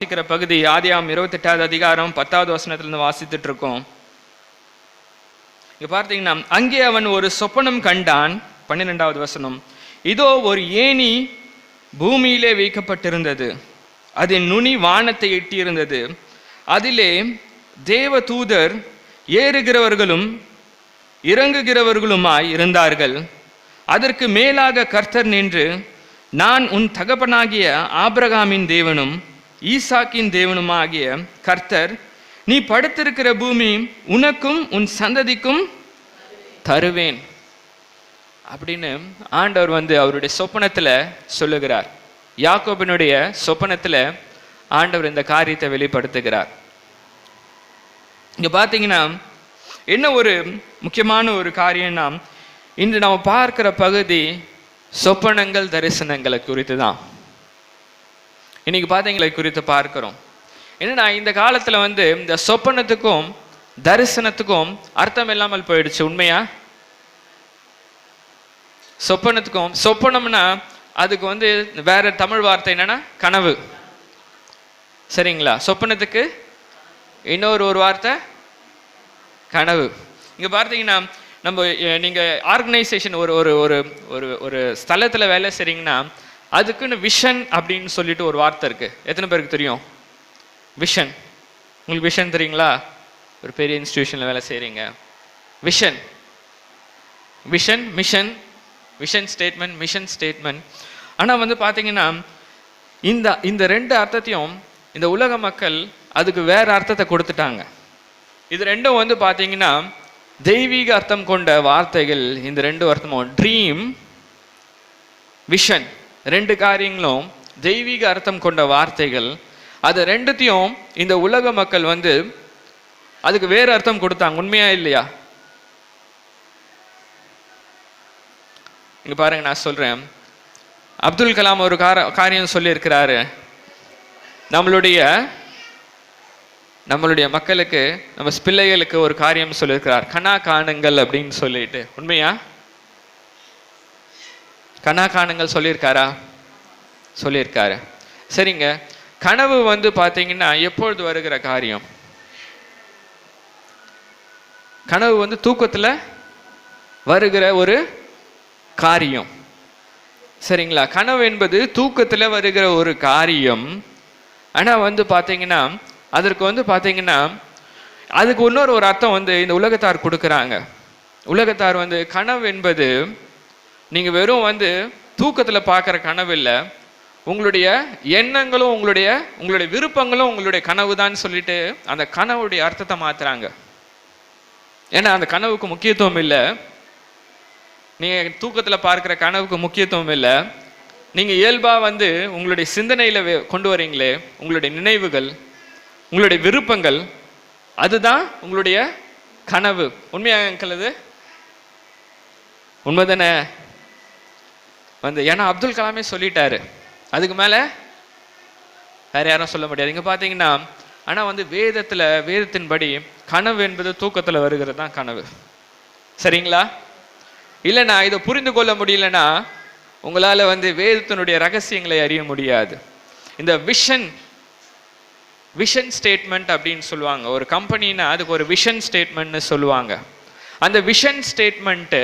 வாசிக்கிற பகுதி ஆதியாகமம் 28வது அதிகாரம் 10வது வசனத்திலிருந்து வாசித்துட்டு இருக்கோம். இங்க பார்த்தீங்கன்னா, அங்கே அவன் ஒரு சொப்பனம் கண்டான். 12வது வசனம், இதோ ஒரு ஏணி பூமியிலே வைக்கப்பட்டிருந்தது, அதன் நுனி வானத்தை எட்டியிருந்தது, அதிலே தேவ தூதர் ஏறுகிறவர்களும் இறங்குகிறவர்களுமாய் இருந்தார்கள். அதற்கு மேலாக கர்த்தர் நின்று, நான் உன் தகப்பனாகிய ஆபிரகாமின் தேவனும் ஈசாக்கின் தேவனுமாகிய கர்த்தர், நீ படுத்திருக்கிற பூமி உனக்கும் உன் சந்ததிக்கும் தருவேன் அப்படின்னு ஆண்டவர் அவருடைய சொப்பனத்தில் சொல்லுகிறார். யாக்கோபினுடைய சொப்பனத்தில் ஆண்டவர் இந்த காரியத்தை வெளிப்படுத்துகிறார். இங்க பார்த்தீங்கன்னா, என்ன ஒரு முக்கியமான ஒரு காரியம்னா, இன்று நம்ம பார்க்கிற பகுதி சொப்பனங்கள் தரிசனங்களை குறித்து தான் இன்னைக்கு பார்த்தீங்களை குறித்து பார்க்கிறோம். என்னன்னா, இந்த காலத்தில் இந்த சொப்பனத்துக்கும் தரிசனத்துக்கும் அர்த்தம் இல்லாமல் போயிடுச்சு. உண்மையா? சொப்பனம்னா அதுக்கு வேற தமிழ் வார்த்தை என்னன்னா கனவு. சரிங்களா? சொப்பனத்துக்கு இன்னொரு வார்த்தை கனவு. இங்க பார்த்தீங்கன்னா, நீங்க ஆர்கனைசேஷன் ஒரு ஒரு ஒரு ஒரு ஸ்தலத்தில் வேலை செய்றீங்கன்னா, அதுக்குன்னு விஷன் அப்படின்னு சொல்லிட்டு ஒரு வார்த்தை இருக்கு. எத்தனை பேருக்கு தெரியும் விஷன்? உங்களுக்கு விஷன் தெரியுங்களா? ஒரு பெரிய இன்ஸ்டிடியூஷன்ல வேலை செய்றீங்க, vision, vision, mission, vision statement, mission statement. ஆனால் பார்த்தீங்கன்னா, இந்த ரெண்டு அர்த்தத்தையும் இந்த உலக மக்கள் அதுக்கு வேற அர்த்தத்தை கொடுத்துட்டாங்க. இது ரெண்டும் பார்த்தீங்கன்னா தெய்வீக அர்த்தம் கொண்ட வார்த்தைகள். இந்த ரெண்டு அர்த்தமும் ட்ரீம், விஷன், ரெண்டு காரியங்களும் தெய்வீக அர்த்தம் கொண்ட வார்த்தைகள். அது ரெண்டுத்தையும் இந்த உலக மக்கள் அதுக்கு வேற அர்த்தம் கொடுத்தாங்க. உண்மையா இல்லையா? இங்க பாருங்க, நான் சொல்றேன். அப்துல் கலாம் ஒரு காரியம் சொல்லியிருக்கிறாரு. நம்மளுடைய மக்களுக்கு, நம்ம பிள்ளைகளுக்கு ஒரு காரியம் சொல்லியிருக்கிறார், கனா காணுங்கள் அப்படின்னு சொல்லிட்டு. உண்மையா? கனா காணுங்கள் சொல்லியிருக்காரா? சொல்லியிருக்காரு. சரிங்க. கனவு பார்த்தீங்கன்னா எப்பொழுது வருகிற காரியம்? கனவு தூக்கத்தில் வருகிற ஒரு காரியம். சரிங்களா? கனவு என்பது தூக்கத்தில் வருகிற ஒரு காரியம். ஆனால் பார்த்தீங்கன்னா, அதற்கு பார்த்தீங்கன்னா அதுக்கு இன்னொரு அர்த்தம் இந்த உலகத்தார் கொடுக்குறாங்க. உலகத்தார் கனவு என்பது நீங்கள் வெறும் தூக்கத்தில் பார்க்குற கனவு இல்லை, உங்களுடைய எண்ணங்களும் உங்களுடைய விருப்பங்களும் உங்களுடைய கனவு தான் சொல்லிட்டு அந்த கனவுடைய அர்த்தத்தை மாற்றுறாங்க. ஏன்னா அந்த கனவுக்கு முக்கியத்துவம் இல்லை. நீங்கள் தூக்கத்தில் பார்க்குற கனவுக்கு முக்கியத்துவம் இல்லை. நீங்கள் இயல்பாக உங்களுடைய சிந்தனையில் கொண்டு வரீங்களே, உங்களுடைய நினைவுகள், உங்களுடைய விருப்பங்கள், அதுதான் உங்களுடைய கனவு. உண்மையாக இருக்கிறது உண்மைதானே? ஏன்னா அப்துல் கலாமே சொல்லிட்டாரு, அதுக்கு மேலே வேற யாரும் சொல்ல முடியாது. இங்கே பார்த்தீங்கன்னா, ஆனால் வேதத்தின்படி கனவு என்பது தூக்கத்தில் வருகிறது தான் கனவு. சரிங்களா? இல்லைண்ணா இதை புரிந்து கொள்ள முடியலன்னா உங்களால் வேதத்தினுடைய ரகசியங்களை அறிய முடியாது. இந்த விஷன் ஸ்டேட்மெண்ட் அப்படின்னு சொல்லுவாங்க. ஒரு கம்பெனின்னா அதுக்கு ஒரு விஷன் ஸ்டேட்மெண்ட்னு சொல்லுவாங்க. அந்த விஷன் ஸ்டேட்மெண்ட்டு